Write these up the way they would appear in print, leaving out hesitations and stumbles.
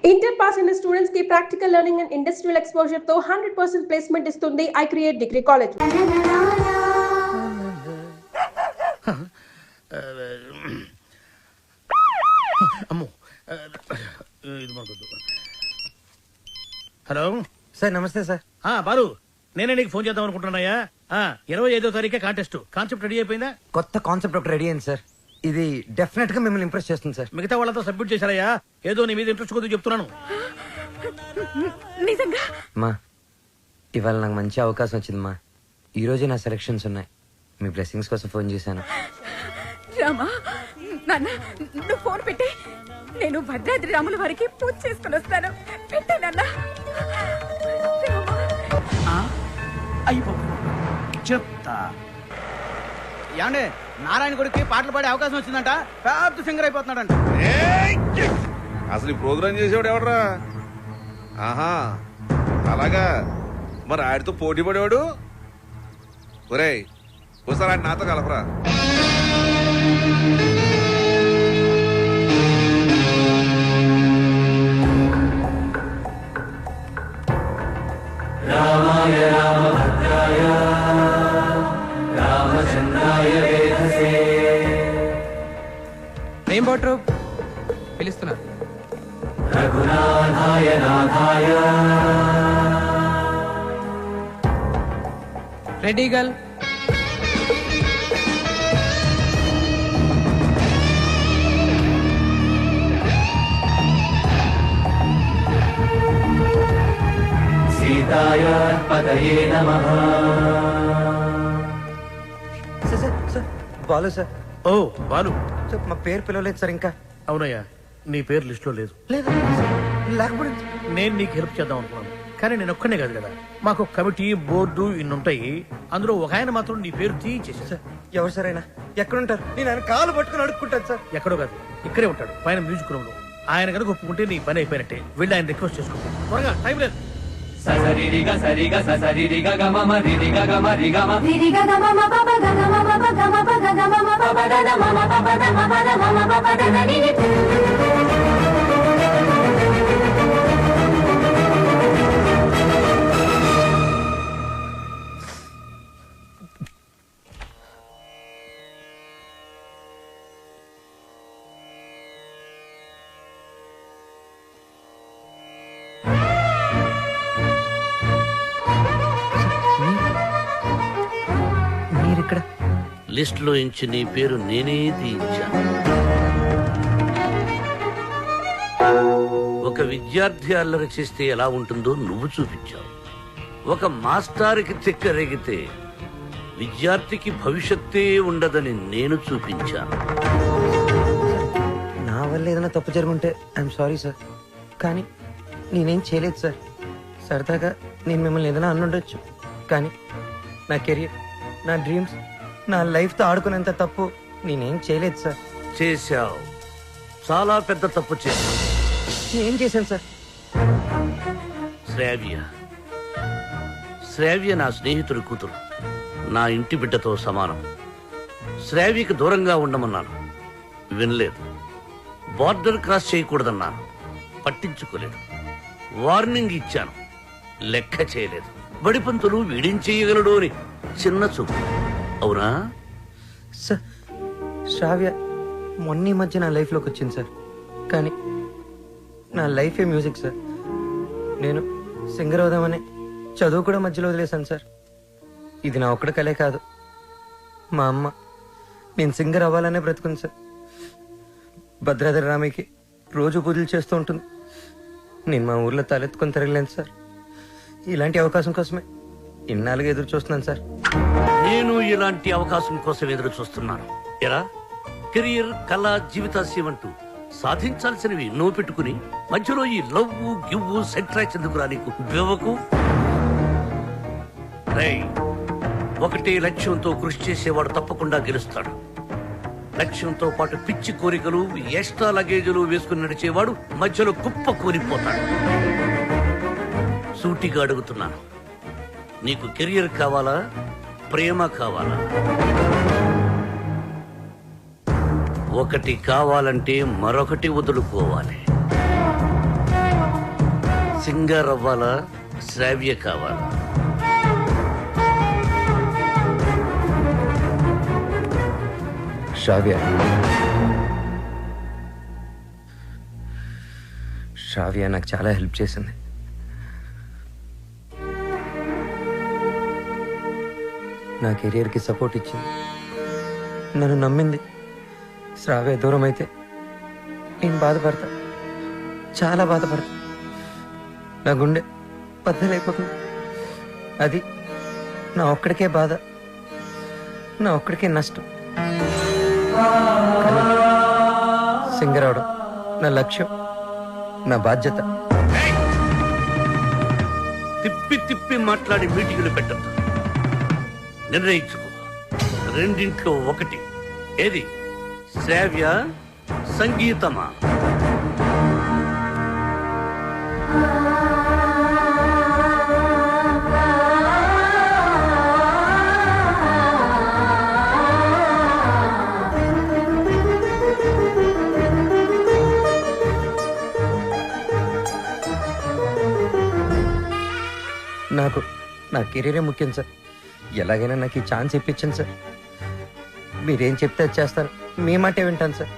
Inter pass అయిన students కి practical learning and industrial exposure తో 100% ప్లేస్మెంట్ ఇస్తుంది ఐ క్రియేట్ డిగ్రీ కాలేజ్. అమ్మో ఇది మనకొద్దు. హలో సార్ నమస్తే సార్. బాలు, నేనే నీకు ఫోన్ చేద్దాం అనుకుంటున్నాయా. 25వ తారీఖే కాంటెస్ట్. కాన్సెప్ట్ రెడీ అయిపోయిందా? కొత్త కాన్సెప్ట్ ఒకటి రెడీ అయింది సార్. ఇది డెఫినెట్ గా మిమ్మల్ని ఇంప్రెస్ చేస్తుంది సార్. మిగతా వాళ్ళతో సబ్మిట్ చేశారయ్యా. ఏదో నీ మీద ఇంట్రెస్ట్ కొద్ది చెప్తున్నాను. నిజంగా మా ఇవాళ నాకు మంచి అవకాశం వచ్చింది మా. ఈ రోజే నా సెలక్షన్స్ ఉన్నాయి. మీ బ్లెస్సింగ్స్ కోసం ఫోన్ చేశాను. రామా, నాన్న నువ్వు ఫోన్ పెట్టి నేను భద్రాద్రి రాముల వారికి పూజ చేసుకుని వస్తాను. పెట్టే నాన్న. చెప్తా. ఏమండే, నారాయణ గుడికి పాటలు పాడే అవకాశం వచ్చిందంట. పెద్ద సింగర్ అయిపోతున్నాడంట. అసలు ఈ ప్రోగ్రామ్ చేసేవాడు ఎవడరా? ఆహా, అలాగా. మరి ఆడితో పోటీ పడేవాడు. ఒరేయ్, ఒకసారి ఆడి నాతో కలపరా. రామాయ రామభద్రాయ రామచంద్రాయ వేధసే. రెయిన్బో ట్రూప్ పిలుస్తున్నారు. రఘునాథాయ నాథాయ. Ready girl. సీతాయ పదయే నమః. Sir sir sir Balu sir. ఓ బాలు, సార్ మా పేరు పిలవలేదు సార్ ఇంకా. అవునయ్యా, నీ పేరు లిస్ట్ లో లేదు. లేదు లేకపోతే నేను నీకు హెల్ప్ చేద్దాం అనుకున్నాను, కానీ నేను ఒక్కనే కాదు కదా. మాకు కమిటీ, బోర్డు ఇన్నుంటాయి. అందులో ఒక ఆయన మాత్రం నీ పేరు తీయించేసాడు. సార్ ఎవరు సార్ అయినా ఎక్కడుంటారు? నేను ఆయన కాలు పట్టుకుని అడుక్కుంటాను సార్. ఎక్కడో కాదు, ఇక్కడే ఉంటాడు, పైన మ్యూజిక్ రూమ్ లో. ఆయన కనుక ఒప్పుకుంటే నీ పని అయిపోయినట్టే. వెళ్ళి ఆయన రిక్వెస్ట్ చేసుకో. త్వరగా, టైం లేదు. ససరిరిగ సరిగ ససరిరిగ గమమ రిరిగ గమ రిగమ. రిరిగ గమమ పప గమమ పప గమ పగ గమమ పప దద మమ పప ద మమ ద మమ పప ద ని ని. మీరిక్కడ లిస్ట్ లో ఇంచి నీ పేరు నేనే తీయించాను. ఒక విద్యార్థి అల్లరి చేస్తే ఎలా ఉంటుందో నువ్వు చూపించావు. ఒక మాస్టారికి తిక్కరేగితే విద్యార్థికి భవిష్యత్తే ఉండదని నేను చూపించాను. నా వల్ల ఏదైనా తప్పు జరుగుంటే ఐఎమ్ సారీ సార్. కానీ నేనేం చేయలేదు సార్. సరదాగా నేను మిమ్మల్ని ఏదైనా అనుండొచ్చు, కానీ నా కెరియర్, నా డ్రీమ్స్, నా లైఫ్తో ఆడుకునేంత తప్పు నేనేం చేయలేదు సార్. చేశావు, చాలా పెద్ద తప్పు చేశావు. ఏం చేశాను సార్? శ్రావ్య నా స్నేహితుడి కూతురు, నా ఇంటి బిడ్డతో సమానం. శ్రావ్యకి దూరంగా ఉండమన్నాను, వినలేదు. బార్డర్ క్రాస్ చేయకూడదన్నాను, పట్టించుకోలేదు. వార్నింగ్ ఇచ్చాను, లెక్క చేయలేదు. బడిపంతులు వీడిం చేయగలడు అని చిన్న చూపు. అవునా సార్? శ్రావ్య మొన్న ఈ మధ్య నా లైఫ్లోకి వచ్చింది సార్. కానీ నా లైఫే మ్యూజిక్ సార్. నేను సింగర్ అవుదామని చదువు కూడా మధ్యలో వదిలేశాను సార్. ఇది నా ఒక్కడి కలే కాదు, మా అమ్మ నేను సింగర్ అవ్వాలనే బ్రతుకుంది సార్. భద్రాద్రి రామయ్యకి రోజు పూజలు చేస్తూ ఉంటుంది. నేను మా ఊర్లో తలెత్తుకొని తిరగలేను సార్. ఇలాంటి అవకాశం కోసమే ఇన్నాళ్ళుగా ఎదురు చూస్తున్నాను సార్. నేను ఇలాంటి అవకాశం కోసం ఎదురు చూస్తున్నాను. ఎరా, కెరియర్, కళ, జీవితాశయం అంటూ సాధించాల్సినవి ఎన్నో పెట్టుకుని మధ్యలో ఈ లవ్వు గివ్వు సెంట్రాక్స్ ఎందుకురా నీకు బేవకు? రేయ్, ఒకటే లక్ష్యంతో కృషి చేసేవాడు తప్పకుండా గెలుస్తాడు. లక్ష్యంతో పాటు పిచ్చి కోరికలు, ఎక్స్ట్రా లగేజీలు వేసుకుని నడిచేవాడు మధ్యలో కుప్ప కూలిపోతాడు. సూటిగా అడుగుతున్నాను, నీకు కెరియర్ కావాలా, ప్రేమ కావాలా? ఒకటి కావాలంటే మరొకటి వదులుకోవాలి. సింగర్ అవ్వాలా, శ్రావ్య కావాలా? శ్రావ్య నాకు చాలా హెల్ప్ చేసింది. నా కెరియర్కి సపోర్ట్ ఇచ్చింది, నన్ను నమ్మింది. శ్రావ్య దూరం అయితే నేను బాధపడతా, చాలా బాధపడతా. నా గుండె బద్దలైపోతుంది. అది నా ఒక్కడికే బాధ, నా ఒక్కడికే నష్టం. సింగర్ అవడం నా లక్ష్యం, నా బాధ్యత. తిప్పి తిప్పి మాట్లాడి మీటింగులు పెట్టద్దు. నిర్ణయించుకో, రెండింట్లో ఒకటి. ఏది, శ్రావ్య సంగీతమా? నాకు నా కెరీరే ముఖ్యం సార్. ఎలాగైనా నాకు ఈ ఛాన్స్ ఇప్పించండి సార్. మీరేం చెప్తే అది చేస్తాను, మీ మాటే వింటాను సార్.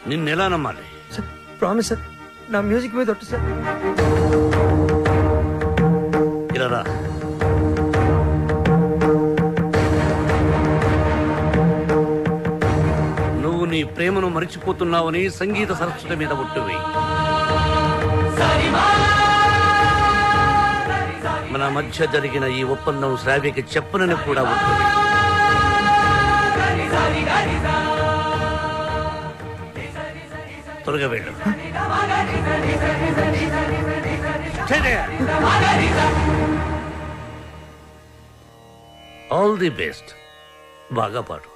నిన్నెలా నమ్మాలి? సార్ ప్రామిస్ సార్, నా మ్యూజిక్ మీద ఒట్టు సార్. ఇలా రా. నువ్వు నీ ప్రేమను మరిచిపోతున్నావని సంగీత సరస్వతి మీద ఒట్టువి. మన మధ్య జరిగిన ఈ ఒప్పందం శ్రావ్యకి చెప్పనని కూడా ఒట్టువి. త్వరగా వెళ్ళు. All the best. బాగా పాడు.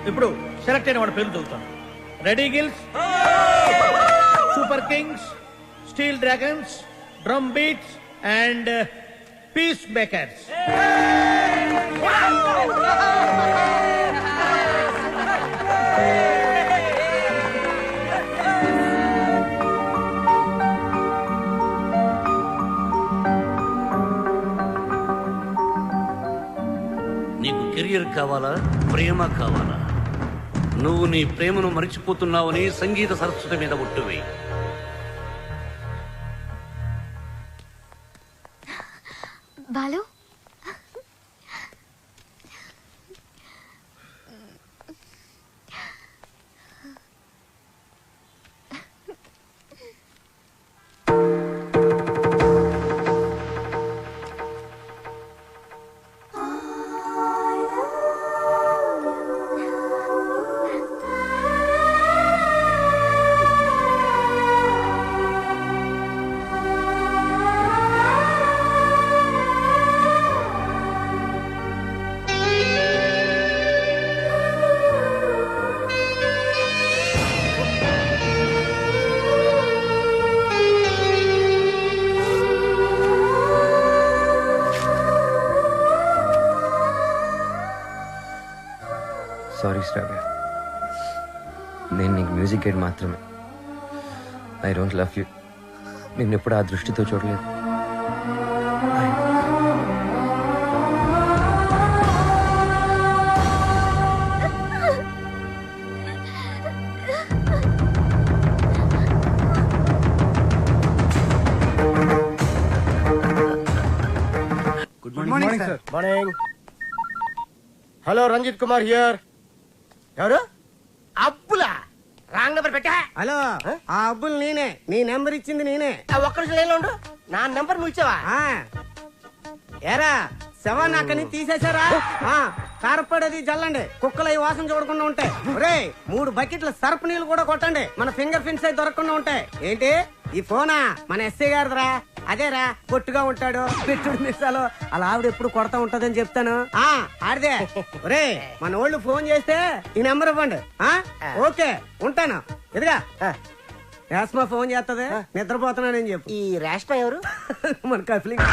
ఇప్పుడు సెలెక్ట్ అయిన వాడి పేరు చదువుతాను. Red Eagles, Super Kings, Steel Dragons, Drum Beats and Peace Makers. నీకు కెరియర్ కావాలా, ప్రేమ కావాలా? నువ్వు నీ ప్రేమను మరిచిపోతున్నావని సంగీత సరస్వతి మీద ఒట్టువి. బాలు, సారీ శ్రావ్య, నేను నీకు మ్యూజిక్ గైడ్ మాత్రమే. I don't love you. నిన్నెప్పుడు ఆ దృష్టితో చూడలేదు. Good morning sir. Morning. Hello, Ranjit Kumar here. ఎవరు? అబ్బులా? రాంగ్ నెంబర్ పెట్టా. హలో, ఆ అబ్బులు నేనే. నీ నెంబర్ ఇచ్చింది నేనే. ఒక్క నిమిషం లైన్లో ఉండు. నా నెంబర్ నువ్వు ఇచ్చావా? ఏరా, శవాన్ని అక్కడి నుంచి తీసేశారా? కారపడేది జల్లండి, కుక్కలు అవి వాసన చూడకుండా ఉంటాయి. ఒరే, 3 బకెట్ల సర్ఫ్ నీళ్లు కూడా కొట్టండి, మన ఫింగర్ ప్రింట్స్ అయి దొరకకుండా ఉంటాయి. ఏంటి ఈ ఫోనా మన ఎస్ఐ గారిదిరా. అదేరా పొట్టుగా ఉంటాడు, పెట్టుడు మిస్సాలు అలా ఆవిడ ఎప్పుడు కొడతా ఉంటదని చెప్తాను. ఆడిదే. ఒరే మన వాళ్ళు ఫోన్ చేస్తే ఈ నెంబర్ ఇవ్వండి. ఓకే ఉంటాను. ఎదుగా రేష్మా ఫోన్ చేస్తుంది, నిద్రపోతున్నానని చెప్పు. ఈ రేష్మ ఎవరు? మన కఫలింగ్.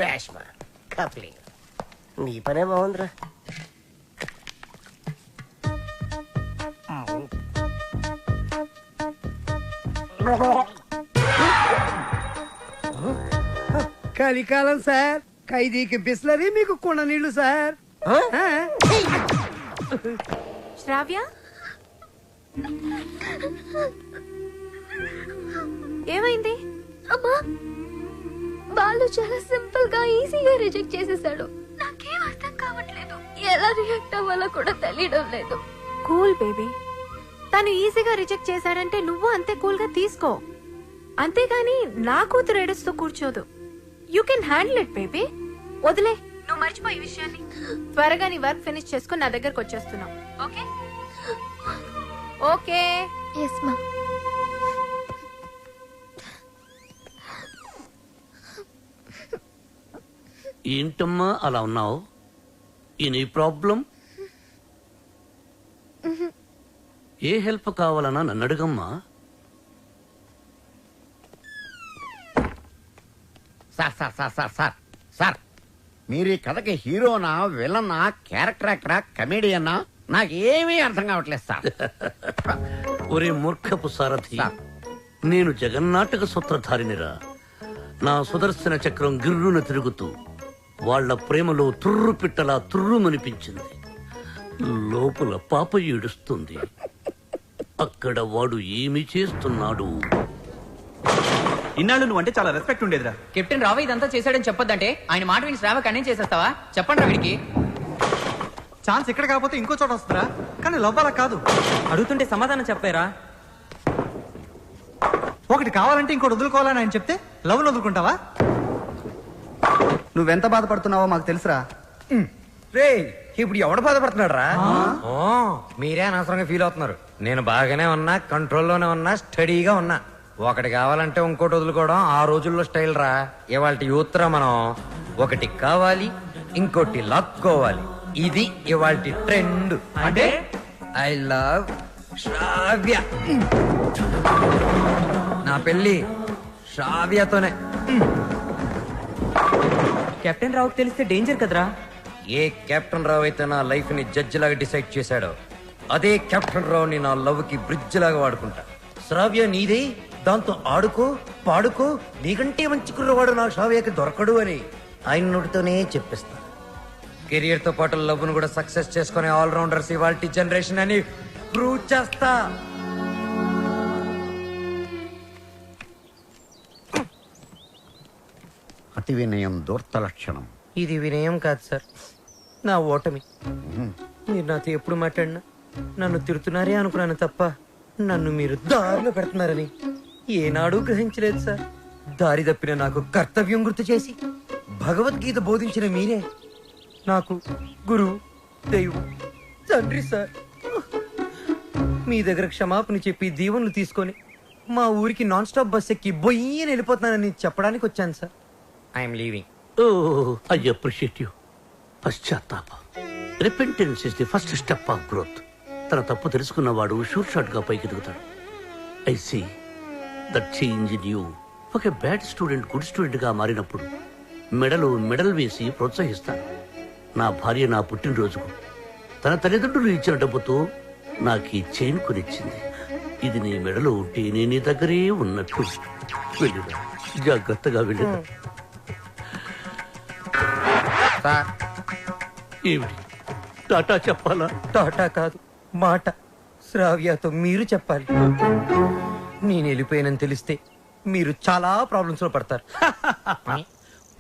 రేష్మ కప్లింగ్. నీ పనే బాగుందిరా. కలికాలం సార్, ఖైదీకి బిస్లరీ, మీకు కుండ నీళ్లు సార్. శ్రావ్య ఏమైంది? అమ్మా, బాలు చాలా సింపుల్ గా ఈజీగా రిజెక్ట్ చేసేసాడు. నాకేం అర్థం కావట్లేదు, ఎలా రియాక్ట్ అవ్వాలో కూడా తెలియడం లేదు. కూల్ బేబీ, తను ఈజీగా రిజెక్ట్ చేశాడంటే నువ్వు అంతే కూల్ గా తీసుకో. అంతేగాని నా కూతురు ఏడుస్తూ కూర్చోదు. You can handle it baby. వదిలే, నువ్వు మర్చిపోయి విషయాన్ని. త్వరగా నీ వర్క్ ఫినిష్ చేసుకుని నా దగ్గరకు వచ్చేస్తున్నావు. Okay okay. ఎస్ మా. ఏంటమ్మా అలా ఉన్నావు? Any problem? ఏ హెల్ప్ కావాలన్నా నన్ను అడుగమ్మా. Sir sir sir sir sir sir, మీరు ఈ కథకి హీరోనా, విలనా, క్యారెక్టర్ యాక్టరా, కమెడియన్నా, నాకేమీ అర్థం కావట్లేదు సార్. ఒరే మూర్ఖపు సారథి, నేను జగన్నాటక సూత్రధారినిరా. నా సుదర్శన చక్రం గిర్రున తిరుగుతూ వాళ్ల ప్రేమలో తుర్రు పిట్టలా తుర్రుమనిపించింది. లోపల పాప ఏడుస్తుంది. అక్కడ వాడు ఏమి చేస్తున్నాడు? ఇన్నాళ్ళు నువ్వు అంటే చాలా రెస్పెక్ట్ ఉండేదిరా. కెప్టెన్ రావు ఇదంతా చేశాడని చెప్పొద్దంటే ఆయన మాట విని శ్రావ కన్నే చేసేస్తావా? చెప్పండి రా వీడికి. ఛాన్స్ ఇక్కడ కాకపోతే ఇంకో చోట వస్తుందా? కానీ లవ్ అలా కాదు. అడుగుతుంటే సమాధానం చెప్పారా? ఒకటి కావాలంటే ఇంకోటి వదులుకోవాలని ఆయన చెప్తే లవ్ వదులుకుంటావా? నువ్వెంత బాధపడుతున్నావో మాకు తెలుసురా. రే ఇప్పుడు ఎవడు బాధపడుతున్నాడు రా? మీరే అనవసరంగా ఫీల్ అవుతున్నారు. నేను బాగానే ఉన్నా, కంట్రోల్లోనే ఉన్నా, స్టడీగా ఉన్నా. ఒకటి కావాలంటే ఇంకోటి వదులుకోవడం ఆ రోజుల్లో స్టైల్ రా. ఇవాళ యూత్ రా మనం. ఒకటి కావాలి, ఇంకోటి లాక్కోవాలి. ఇది ఇవాళ ట్రెండ్. అంటే ఐ లవ్ శ్రావ్య. నా పెళ్లి శ్రావ్యతోనే. కెప్టెన్ రావుకి తెలిస్తే డేంజర్ కదరా. ఏ కెప్టెన్ రావు అయితే నా లైఫ్ ని జడ్జి లాగా డిసైడ్ చేశాడో, అదే కెప్టెన్ రావుని నా లవ్ కి బ్రిడ్జ్ లాగా వాడుకుంటా. శ్రావ్య నీదే, దాంతో ఆడుకో పాడుకో, నీకంటే మంచి కుర్రవాడు నా శ్రావ్యకి దొరకడు అని ఆయన నోటితోనే చెప్పిస్తా. కెరియర్ తో పాటు లవ్ ను కూడా సక్సెస్ చేసుకునే ఆల్రౌండర్స్ ఇవాల్టి జనరేషన్ అని ప్రూవ్ చేస్తా. అతి వినయం దూర్త లక్షణం. ఇది వినయం కాదు సార్, నా ఓటమి. మీరు నాతో ఎప్పుడు మాట్లాడినా నన్ను తిడుతున్నారే అనుకున్నాను తప్ప నన్ను మీరు దారిలో పెడుతున్నారని ఏనాడూ గ్రహించలేదు సార్. దారి తప్పిన నాకు కర్తవ్యం గుర్తు చేసి భగవద్గీత బోధించిన మీరే నాకు గురువు, దైవం, తండ్రి సార్. మీ దగ్గర క్షమాపణ చెప్పి దీవెనలు తీసుకొని మా ఊరికి నాన్ స్టాప్ బస్ ఎక్కి బొయ్యని వెళ్ళిపోతున్నానని చెప్పడానికి వచ్చాను sir. I'm leaving. I appreciate you. పశ్చాత్తాపం, repentance is the first step of growth. తన తప్పు తెలుసుకున్నవాడు షూర్ షాట్ గా పైకి ఎదుగుతాడు. I see that change in you. ఒక బ్యాడ్ స్టూడెంట్ గుడ్ స్టూడెంట్ గా మారినప్పుడు మెడలు మెడల్ వేసి ప్రోత్సహిస్తాను. నా భార్య నా పుట్టినరోజుకు తన తల్లిదండ్రులు ఇచ్చిన డబ్బుతో నాకు ఈ చైన్ కొనిచ్చింది. ఇది నీ మెడలో ఉంటే నేను నీ దగ్గరే ఉన్నట్టు. వెళ్ళిరా, జాగ్రత్తగా వెళ్ళిరా. ఏమిటి టాటా చెప్పాలా? టాటా కాదు, మాట. శ్రావ్యతో మీరు చెప్పాలి. నేను వెళ్ళిపోయానని తెలిస్తే మీరు చాలా ప్రాబ్లమ్స్ లో పడతారు.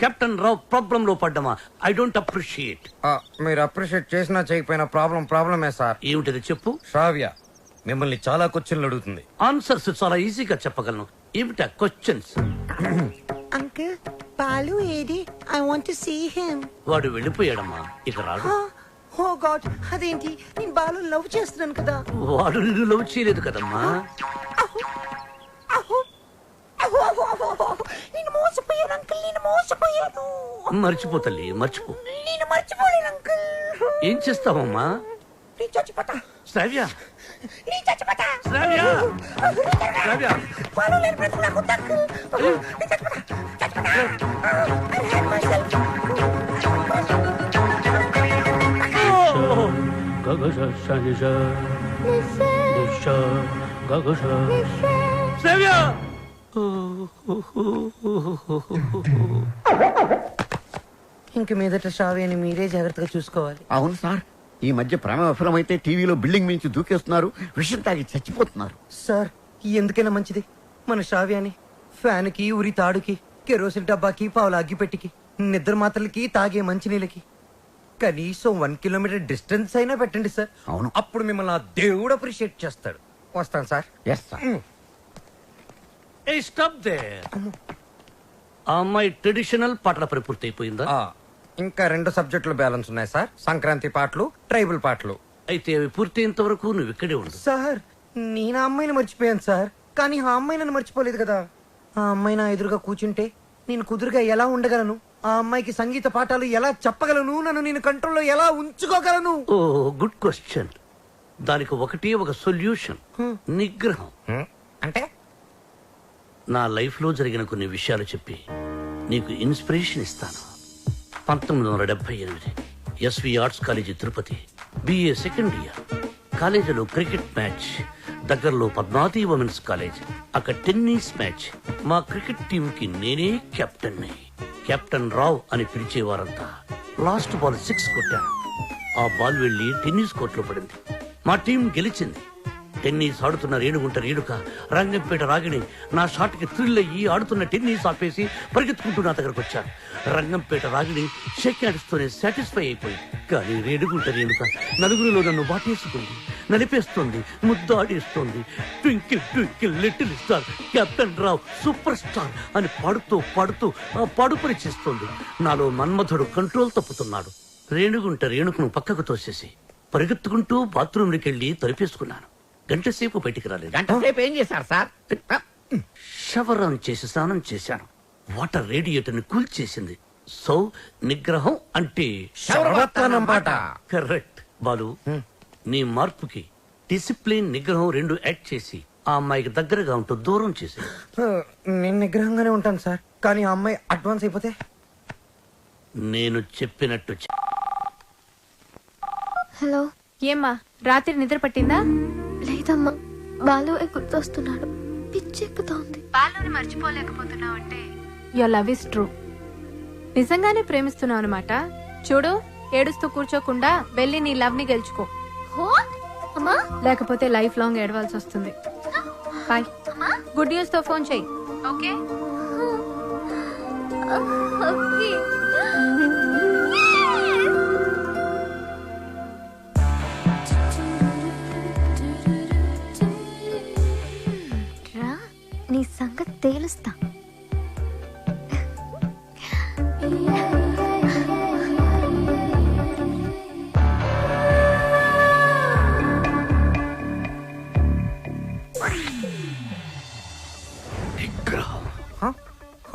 కెప్టెన్ రావు ప్రాబ్లం లో పడ్డమా? I don't appreciate. మీరు అప్రిషియేట్ చేసినా చేయకపోయినా ప్రాబ్లమే సార్. ఏమిటది చెప్పు. శ్రావ్య మిమ్మల్ని చాలా క్వశ్చన్లు అడుగుతుంది. ఆన్సర్స్ చాలా ఈజీగా చెప్పగలను. ఏమిటా క్వశ్చన్స్? అంకుల్ బాలు ఏది? I want to see him. వాడు వెళ్ళిపోయాడమ్మా, ఇక రాడు. ఓ గాడ్, అదేంటి? నేను బాలు లవ్ చేస్తున్నాను కదా. వాడు నిన్ను లవ్ చేయలేదు కదమ్మా. అహో మోసపోయాను అంకుల్, నేను మోసపోయాను. మర్చిపో తల్లి, మర్చిపో. నేను మర్చిపోలేను అంకుల్. ఏం చేస్తావమ్మా? నేను చచ్చిపోతా. శ్రావ్య, నేను చచ్చిపోతా. శ్రావ్య, శ్రావ్య. పాలు లేని బ్రతుకు నాకు వద్దు అంకుల్. నేను చచ్చిపోతా. I hate myself. శ్రావ్య. ఇంక మీదట శ్రావ్యని మీరే జాగ్రత్తగా చూసుకోవాలి. అవును సార్, ఈ మధ్య ప్రేమ విఫలమైతే టీవీలో బిల్డింగ్ మించి దూకేస్తున్నారు, విషయం తాగి చచ్చిపోతున్నారు. సార్ ఎందుకైనా మంచిది మన శ్రావ్యాన్ని ఫ్యాన్కి, ఉరి తాడుకి, కెరోసిన్ డబ్బాకి, పావుల అగ్గిపెట్టికి, నిద్ర మాత్రలకి, తాగే మంచినీళ్ళకి కనీసం 1 కిలోమీటర్ డిస్టెన్స్ అయినా పెట్టండి సార్. అవును, అప్పుడు మిమ్మల్ని ఆ దేవుడు అప్రిషియేట్ చేస్తాడు. వస్తాను sir. Yes sir. Stop there. ఆ అమ్మాయి ట్రెడిషనల్ పాటల పని పూర్తి అయిపోయిందా? ఇంకా 2 సబ్జెక్టులు బ్యాలెన్స్ ఉన్నాయి సార్. సంక్రాంతి పాటలు, ట్రైబల్ పాటలు. అయితే అవి పూర్తయ్యేంత వరకు నువ్వు ఇక్కడే ఉండు. సార్ నేను ఆ అమ్మాయిని మర్చిపోయాను సార్, కానీ ఆ అమ్మాయి నన్ను మర్చిపోలేదు కదా. ఆ అమ్మాయి నా ఎదురుగా కూర్చుంటే నేను కుదురుగా ఎలా ఉండగలను? ఆ అమ్మాయికి సంగీత పాఠాలు ఎలా చెప్పగలను? నన్ను నేను కంట్రోల్లో ఎలా ఉంచుకోగలను? ఓ గుడ్ క్వశ్చన్. దానికి ఒకటే ఒక సొల్యూషన్, నిగ్రహం. అంటే నా లైఫ్ లో జరిగిన కొన్ని విషయాలు చెప్పి నీకు ఇన్స్పిరేషన్ ఇస్తాను. 1978 SV arts college Tirupati, BA second year. కాలేజీలో క్రికెట్ మ్యాచ్, దగ్గరలో పద్మావతి ఉమెన్స్ కాలేజ్, అక్కడ టెన్నిస్ మ్యాచ్. మా క్రికెట్ టీం కి నేనే కెప్టెన్. కెప్టెన్ రావ్ అని పిలిచేవారంతా. లాస్ట్ బాల్ 6 కొట్టాను. ఆ బాల్ వెళ్లి టెన్నిస్ కోర్టులో పడింది. మా టీం గెలిచింది. టెన్నిస్ ఆడుతున్న రేణుగుంట రేణుక, రంగంపేట రాగిణి నా షాట్ కి థ్రిల్ అయ్యి ఆడుతున్న టెన్నిస్ ఆపేసి పరిగెత్తుకుంటూ నా దగ్గరకు వచ్చారు. రంగంపేట రాగిణి షేక్ హ్యాండ్స్తోనే సాటిస్ఫై అయిపోయింది. కానీ రేణుగుంట రేణుక నలుగురిలో నన్ను వాటేసుకుంది, నలిపేస్తోంది, ముద్దాడేస్తోంది. Twinkle twinkle little star, captain Rao super star అని పాడుతూ పాడుతూ ఆ పాడుపరి చేస్తోంది. నాలో మన్మధుడు కంట్రోల్ తప్పుతున్నాడు. రేణుగుంట రేణుకను పక్కకు తోసేసి పరిగెత్తుకుంటూ బాత్రూంలోకి వెళ్ళి తలిపేసుకున్నాను. గంట సేపు బయటికి రాలేదు. గంట సేపు ఏం చేశారు సార్? షవర్ ఆన్ చేసి స్నానం చేశాను. వాటర్ రేడియేటర్ ని కూల్ చేసింది. సో నిగ్రహం అంటే కరెక్ట్. బాలు, నీ మార్పుకి డిసిప్లిన్, నిగ్రహం 2 యాడ్ చేసి ఆ అమ్మాయికి దగ్గరగా ఉంటూ దూరం చేసి. నేను నిగ్రహంగానే ఉంటాను సార్, కానీ ఆ అమ్మాయి అడ్వాన్స్ అయిపోతే నేను చెప్పినట్టు హలో. ఏమ్మా రాత్రి నిద్ర పట్టిందా? లేదమ్మా, బాలు గుర్తొస్తున్నాడు, పిచ్చెక్కుతోంది. బాలుని మర్చిపోలేకపోతున్నావు అంటే యువర్ లవ్ ఇస్ ట్రూ. నిజంగానే ప్రేమిస్తున్నావు అనమాట. చూడు, ఏడుస్తూ కూర్చోకుండా వెళ్ళి నీ లవ్ ని గెలుచుకో. లేకపోతే లైఫ్ లాంగ్ ఏడవాల్సి వస్తుంది. బాయ్. గుడ్ న్యూస్ తో ఫోన్ చెయ్యి. ఓకే. నీ సంగతి తేలుస్తా.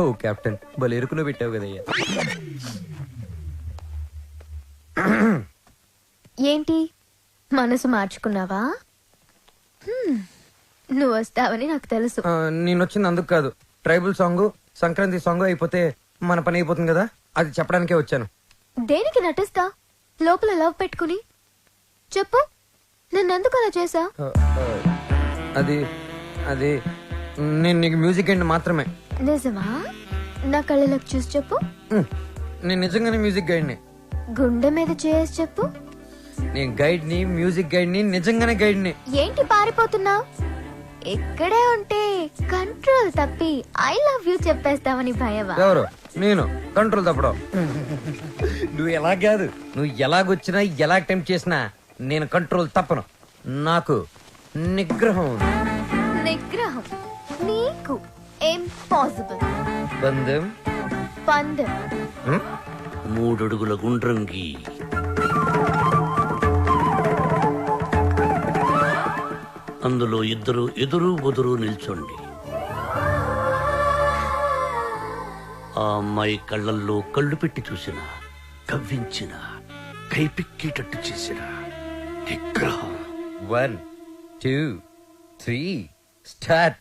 ఓ కెప్టెన్, భలే ఎరుకులో పెట్టావు కదయ్యా. ఏంటి మనసు మార్చుకున్నావా? నువ్వు వస్తావని నాకు తెలుసు. నేను వచ్చింది అందుకు కాదు. ట్రైబల్ సాంగ్, సంక్రాంతి సాంగ్ అయిపోతే మన పని అయిపోతుంది కదా, అది చెప్పడానికే వచ్చాను. దేనికి నటిస్తా? లోపల లవ్ పెట్టుకుని చెప్పు, నన్నెందుకు అలా చేసా? అది అది నేను నీకు మ్యూజిక్ గైడ్ మాత్రమే. నిజమా? నా కళ్ళలోకి చూసి చెప్పు. నేను నిజంగానే మ్యూజిక్ గైడ్ని. గుండె మీద చేసి చెప్పు. నేను గైడ్ ని, మ్యూజిక్ గైడ్ ని, నిజంగానే గైడ్ ని. ఏంటి పారిపోతున్నావు? ఇక్కడే ఉంటే కంట్రోల్ తప్పి ఐ లవ్ యూ చెప్పేస్తావని భయమా? ఎవరు? నేను కంట్రోల్ తప్పడం. నువ్వు ఎలా కాదు, నువ్వు ఎలాగొచ్చినా ఎలా అటెంప్ట్ చేసినా నేను కంట్రోల్ తప్పను. నాకు నిగ్రహం ఉంది. నిగ్రహం నీకు ఇంపాసిబుల్. బంధం పందెం 3 అడుగుల గుండ్రంగి. అందులో ఇద్దరు ఎదురు బొదురు నిల్చోండి. ఆ అమ్మాయి కళ్ళల్లో కళ్ళు పెట్టి చూసిన, కవ్వించిన, కైపిక్కేటట్టు చేసిన నిగ్రహం. 1 2 3 స్టార్ట్.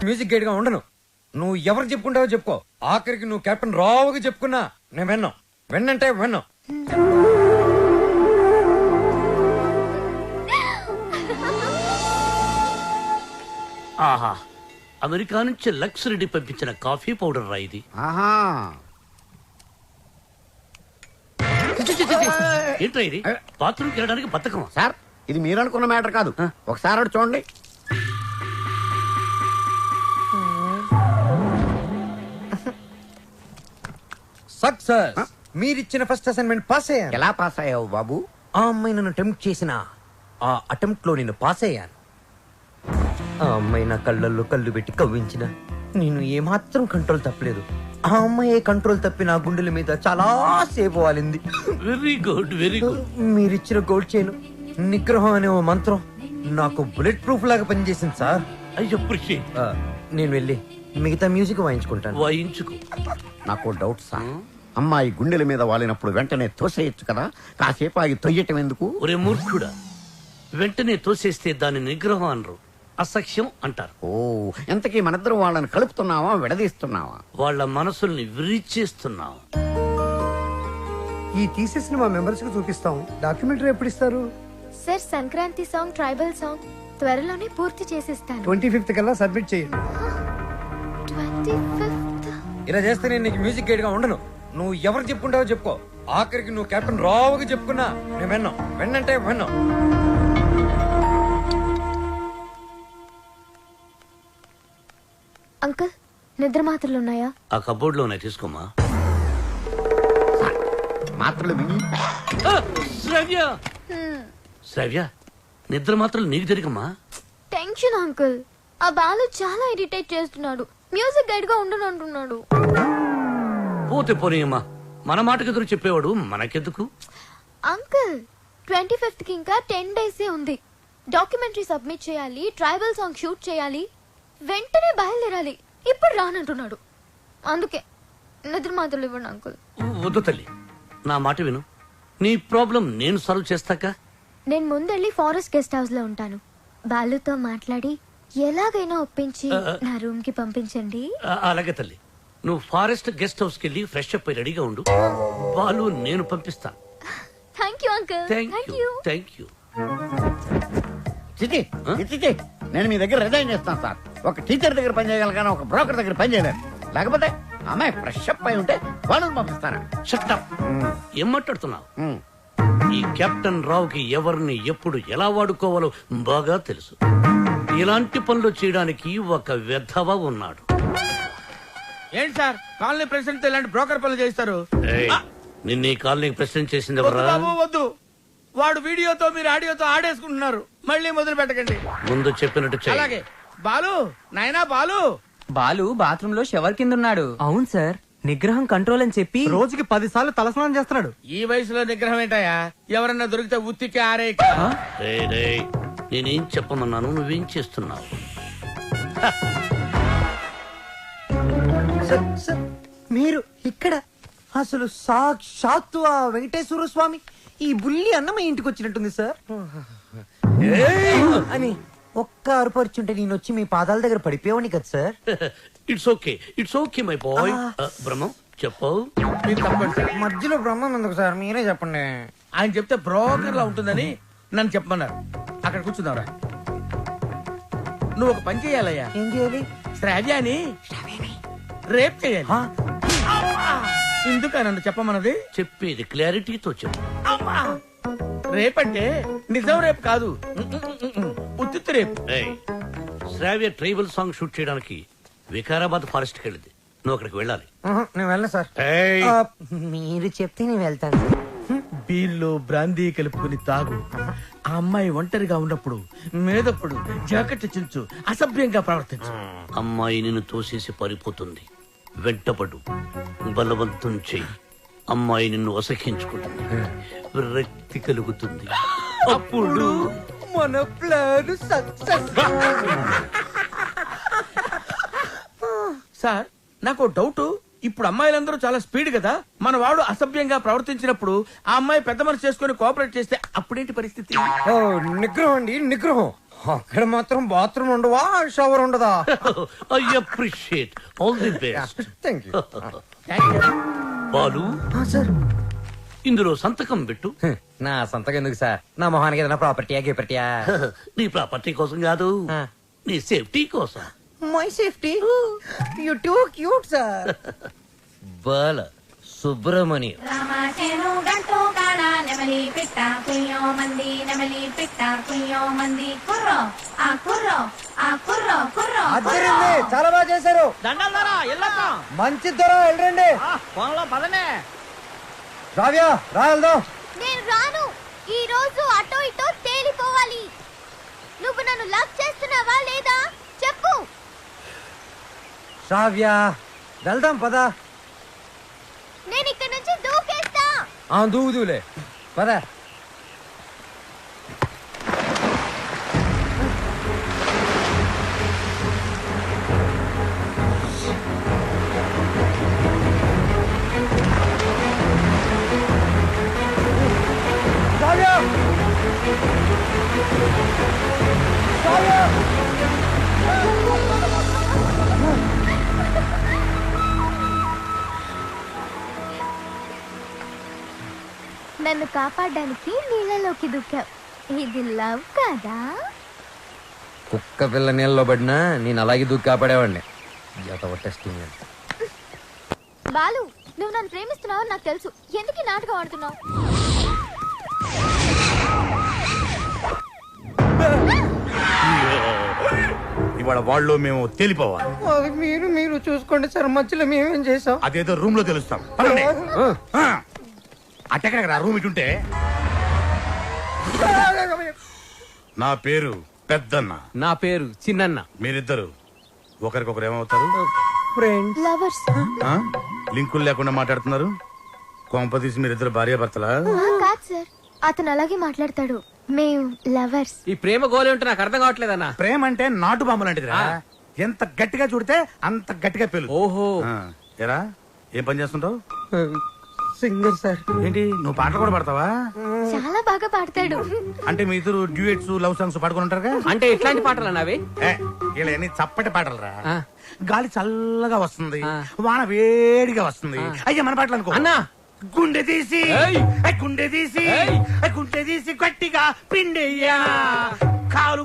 మ్యూజిక్ గైడ్ గా ఉండను. నువ్వు ఎవరు చెప్పుకుంటావో చెప్పుకో. ఆఖరికి నువ్వు కెప్టెన్ రావుగా చెప్పుకున్నా నేను విన్నాం. విన్నంటే విన్నాం. ఆహా, అమెరికా నుంచి లక్స్ రెడ్డి పంపించిన కాఫీ పౌడర్ రా ఇది. ఆహా, ఏంట్రా ఇది? బాత్రూమ్కి వెళ్ళడానికి బతకం. సార్ ఇది మీరు అనుకున్న మ్యాటర్ కాదు. ఒకసారి అటు చూడండి. సక్సెస్. మీరిచ్చిన ఫస్ట్ అసైన్మెంట్ పాస్ అయ్యాను. ఎలా పాస్ అయ్యావు బాబు? ఆ అమ్మాయి నన్ను అటెంప్ట్ చేసిన ఆ అటెంప్ట్ లో నేను పాస్ అయ్యాను. ఆ అమ్మాయి నా కళ్ళల్లో కళ్ళు పెట్టి కవ్వించిన నేను ఏమాత్రం కంట్రోల్ తప్పలేదు. ఆ అమ్మాయి కంట్రోల్ తప్పి నా గుండెల మీద చాలా సేపు వాలింది. Very good, very good. మీరిచ్చిన గోల్డ్ చైన్ నిగ్రహం అనే ఓ మంత్రం నాకు బుల్లెట్ ప్రూఫ్ లాగా పనిచేసింది సార్. I appreciate. నేను వెళ్ళి మిగతా మ్యూజిక్ వాయించుకుంటాను. వాయించుకో. నాకు డౌట్ సార్. అమ్మాయి గుండెల మీద వాలినప్పుడు వెంటనే తోసేయచ్చు కదా, కాసేపు ఆగి తొయ్యటం ఎందుకు? ఒరే మూర్ఖుడా, వెంటనే తోసేస్తే దాని నిగ్రహం అనరు, అసఖ్యం అంటారు. ఓ, ఎంతకీ మనిద్దరం వాళ్ళని కలుపుతున్నావా విడదీస్తున్నావా? వాళ్ళ మనసుల్ని విరిచేస్తున్నాం. ఈ థీసిస్ ని మా మెంబర్స్ కి చూపిస్తాం. డాక్యుమెంటరీ ఎప్పుడు ఇస్తారు? Sir Sankranti song, tribal song త్వరలోనే పూర్తి చేసిస్తాను. 25th కల్లా సబ్మిట్ చేయండి. 25th? ఇలా చేస్తే నేను నీకు మ్యూజిక్ గైడ్ గా ఉండను. నువ్వు ఎవరు చెప్పుకుంటావో చెప్పుకో. ఆఖరికి నువ్వు కెప్టెన్ రావుగా చెప్పుకున్నా నేను విన్నాం. విన్నంటే విన్నాం. అంకుల్, నిద్ర మాత్రలు ఉన్నాయా? ఆ కబోర్డ్ లో ఉన్నాయి, తీసుకోమా. మాత్రలు శ్రావ్య, శ్రావ్య, నిద్ర మాత్రం నీకు జరిగమ్మా. Tension uncle. ఆ బాలు చాలా ఇరిటేట్ చేస్తున్నాడు. మ్యూజిక్ గైడ్ గా ఉండను అంటున్నాడు. పోతే పోనీయమ్మా, మన మాటకు ఎదురు చెప్పేవాడు మనకెందుకు? అంకుల్, 25th కి ఇంకా 10 days ఉంది. డాక్యుమెంటరీ సబ్మిట్ చేయాలి, ట్రైబల్ సాంగ్ షూట్ చేయాలి, వెంటనే బయలుదేరాలి. ఇప్పుడు రానంటున్నాడు. అందుకే నిద్ర మాత్రలు ఇవ్వండి అంకుల్. వద్దు తల్లి, నా మాట విను. నీ ప్రాబ్లం నేను సాల్వ్ చేస్తాక. నేను ముందెళ్ళి ఫారెస్ట్ గెస్ట్ హౌస్ లో ఉంటాను. బాలుతో మాట్లాడి ఎలాగైనా ఒప్పించి నా రూమ్ కి పంపించండి. అలాగే తల్లి, నువ్వు ఫారెస్ట్ గెస్ట్ హౌస్ కి వెళ్ళి ఫ్రెష్ అప్ అయి రెడీగా ఉండు. బాలు నేను పంపిస్తాను. Thank you uncle. Thank you, thank you. చిచి, చిచి, నేను మీ దగ్గర రిజైన్ చేస్తాను సార్. ఒక టీచర్ దగ్గర పని చేయగలను కానీ ఒక బ్రోకర్ దగ్గర పని చేయలేను. లేకపోతే అమ్మాయి ఫ్రెష్ అప్ అయి ఉంటే వాళ్ళని పంపిస్తాను. షట్టప్. ఏం మాట్లాడుతున్నావు? ఈ కెప్టెన్ రావుకి ఎవరిని ఎప్పుడు ఎలా వాడుకోవాలో బాగా తెలుసు. ఇలాంటి పనులు చేయడానికి ఒక వెధవ ఉన్నాడు. ఏంటి సార్, కాలనీ ప్రెసిడెంట్ ఇలాంటి బ్రోకర్ పనులు చేస్తారు? నిన్న ఈ కాలనీకి ప్రెసిడెంట్ చేసింది వద్దు ఎవరా? బాబు, వద్దు. వాడు వీడియోతో మీరు ఆడియోతో ఆడేసుకుంటున్నారు. మళ్ళీ మొదలు పెట్టకండి. ముందు చెప్పినట్టు చెయ్యి. అలాగే. బాలు, నాయనా బాలు. బాలు బాత్రూమ్ లో షవర్ కింద ఉన్నాడు. అవును సార్, నిగ్రహం కంట్రోల్ అని చెప్పి రోజుకి 10 సార్లు తలస్నానం చేస్తున్నాడు. ఈ వయసులో నిగ్రహం ఏంటయ్యా? ఎవరన్నా దొరికితే ఉత్తికి ఆరే. రేయ్, రేయ్, నేనేం చెప్పమన్నాను, నువ్వేం చేస్తున్నావు? మీరు ఇక్కడ అసలు సాక్షాత్తు ఆ వెంకటేశ్వర స్వామి ఈ బుల్లి అన్నమయ్య ఇంటికి వచ్చినట్టుంది సార్ అని ఒక్క అరుపరుచుంటే నేను వచ్చి మీ పాదాల దగ్గర పడిపోయావని కదా sir. It's okay, it's okay my boy. Brahmam చెప్పు. మధ్యలో బ్రహ్మం ఎందుకు సార్, మీరే చెప్పండి. ఆయన చెప్తే బ్రోకర్ లా ఉంటుందని నన్ను చెప్పమన్నారు. అక్కడ కూర్చున్నావురా. నువ్వు ఒక పని చేయాలయ్యా. ఏం చేయాలి? శ్రావ్యాని రేప్ చేయాలి. ఎందుక నన్ను చెప్పమన్నది? చెప్పేది క్లారిటీతో చెప్పు. రేప్ అంటే నిజం రేపు కాదు, ఉత్తిత్తు రేపు. శ్రావ్య ట్రైబల్ సాంగ్ షూట్ చేయడానికి వికారాబాద్ ఫారెస్ట్ కి వెళ్ళింది. నువ్వు అక్కడికి వెళ్ళాలి. నేను వెళ్ళను సార్. మీరు చెప్తే నేను వెళ్తాను. బీర్లో బ్రాందీ కలుపుకుని తాగు. ఆ అమ్మాయి ఒంటరిగా ఉన్నప్పుడు మేదప్పుడు జాకెట్ చించు, అసభ్యంగా ప్రవర్తించు. అమ్మాయి నిన్ను తోసేసి పారిపోతుంది. వెంటపడు, బలవంతం చెయ్యి. అమ్మాయి నిన్ను అసహించుకుంటుంది, విరక్తి కలుగుతుంది. అప్పుడు మన ప్లాన్ సక్సెస్. సార్ నాకు డౌట్, ఇప్పుడు అమ్మాయిలందరూ చాలా స్పీడ్ కదా, మన వాడు అసభ్యంగా ప్రవర్తించినప్పుడు ఆ అమ్మాయి పెద్ద మనసు చేసుకుని కోఆపరేట్ చేస్తే అప్పుడేంటి పరిస్థితి? నిగ్రహం అండి, నిగ్రహం. అక్కడ మాత్రం బాత్రూమ్ ఉండవా, షవర్ ఉండదా? I appreciate, all the best. Thank you. Balu sir, ఇందులో సంతకం పెట్టు. నా సంతకం ఎందుకు సార్? నా మొహానికి ఏదైనా ప్రాపర్టీయా గిపర్టీయా? నీ ప్రాపర్టీ కోసం కాదు, నీ సేఫ్టీ కోసం. My safety? You too cute sir. Bala Subramanyam. రామాచేను గంటూ కాడ నెమలి పిట్ట కుయ్యో మంది, నెమలి పిట్ట కుయ్యో మంది, కుర్రో ఆ కుర్రో ఆ కుర్రో కుర్రో. అద్దరింది, చాలా బాగా చేశారు. దండాలారా ఎల్లకా మంచి ధర వెళ్ళండి. ఫోన్లో పదనే. రావ్యా రా వెళ్దాం. నేను రాను. ఈ రోజు అటో ఇటో తేలిపోవాలి. నువ్వు నన్ను లవ్ చేస్తున్నావా లేదా చెప్పు. రావ్యా వెళ్దాం పదా. నేను ఇక్కడ నుంచి దూకేస్తా. దూదులే పదా. నన్ను కాపాడడానికి నీళ్ళలోకి దూకావు. ఇది లవ్ కదా? కుక్క పిల్ల నీళ్ళలో పడినా నేను అలాగే దూకి కాపాడేవాడిని. బాలు, నువ్వు నన్ను ప్రేమిస్తున్నావు నాకు తెలుసు. ఎందుకు ఈ నాటకం ఆడుతున్నావు? ఇవాళ వాళ్ళు మేము తేలిపోవాలి. మీరు చూసుకోండి సార్, మధ్యలో మేమేం చేసాం? అదేదో రూమ్ లో తెలుస్తాం. అట్టెక్కడ రూమ్ ఇటుంటే. నా పేరు పెద్దన్న. నా పేరు చిన్నన్న. మీరిద్దరు ఒకరికొకరు ఏమవుతారు? Friends, lovers. లింకులు లేకుండా మాట్లాడుతున్నారు. కొంపదీసి మీరిద్దరు భార్యాభర్తలా? కాదు సార్, అతను అలాగే మాట్లాడతాడు. మేము లవర్స్. ఈ ప్రేమ గోలే ఉంటే నాకు అర్థం కావట్లేదన్నా. ప్రేమ అంటే నాటు బాంబు లాంటిదిరా. ఎంత గట్టిగా చూడితే అంత గట్టిగా పేలు. ఓహో. ఎరా ఏం పని చేస్తుంటావు? Singer sir. ఏంటి నువ్వు పాటలు కూడా పాడతావా? చాలా బాగా పాడతాడు. అంటే మీ ఇద్దరు డ్యూయెట్స్ లవ్ సాంగ్స్ పాడుకుని ఉంటారుగా? అంటే ఎట్లాంటి పాటలు అన్నావి? వీళ్ళని చప్పటి పాటలు రా. గాలి చల్లగా వస్తుంది, వాన వేడిగా వస్తుంది. అయ్యా మన పాటలు అనుకో అన్నా. గుండె తీసి గుండె తీసి గుండె తీసి గట్టిగా పిండెయ్యా కాలు